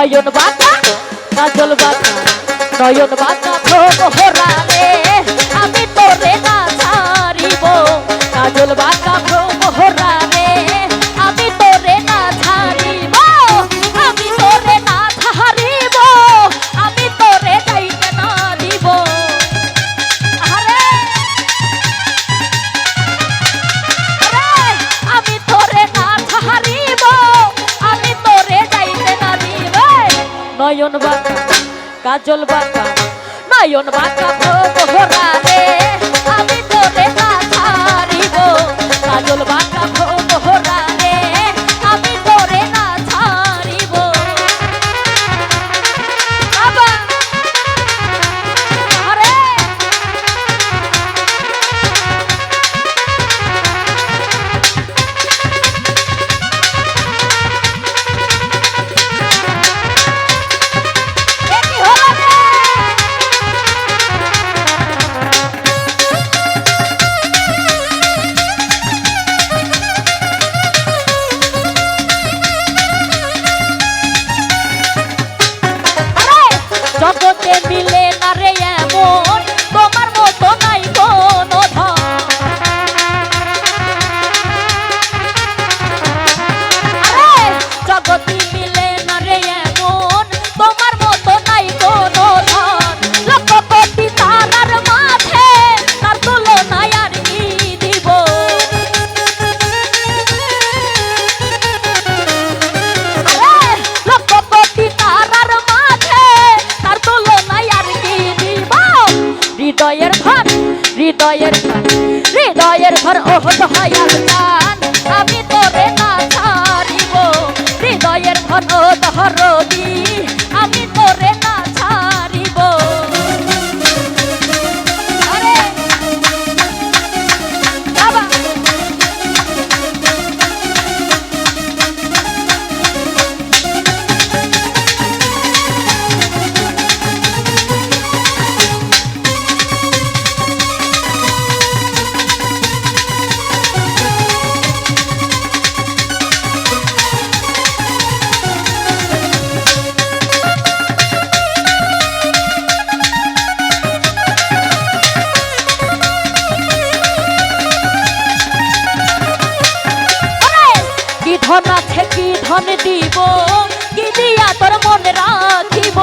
নয়ন বাঁকা কাজল বাঁকা নয়ন বাঁকা ভ্রমহরা রে আমি তোরে না ছাড়িব কাজল বাঁকা ভ্রমহরা রে আমি তোরে না ছাড়িব আমি তোরে না ছাড়িব আমি তোরে যাইতে না দিব আরে আমি তোরে না ছাড়িব আমি তোরে যাইতে না দিব নয়ন বাঁকা কাজল বাঁকা নয়ন বাঁকা ভ্রমহরা রে আমি তোরে না ছাড়িব কাজল বাঁকা ভ্রমহরা রে আমি তোরে না ছাড়িব বাবা আরে কি হলো রে জগতে মিলে না রে এমন তোমার মতো নাই কোনো ধন আরে জগতে মিলে না রে এমন তোমার মতো নাই কোনো ধন লক্ষ কোটি তারার মাঝে তার তুলনায় আর কি দিব আরে লক্ষ কোটি তারার মাঝে তার তুলনায় আর কি দিব হৃদয়ের ঘর হৃদয়ের ঘর ওহ দয়াল জান আমি তোরে না ছাড়িব হৃদয়ের ঘর ও দহরদি আমি তোরে না ছাড়িব আরে বাবা কি ধন আছে কি ধন দিব কি দিয়া তোর মনে রাখিব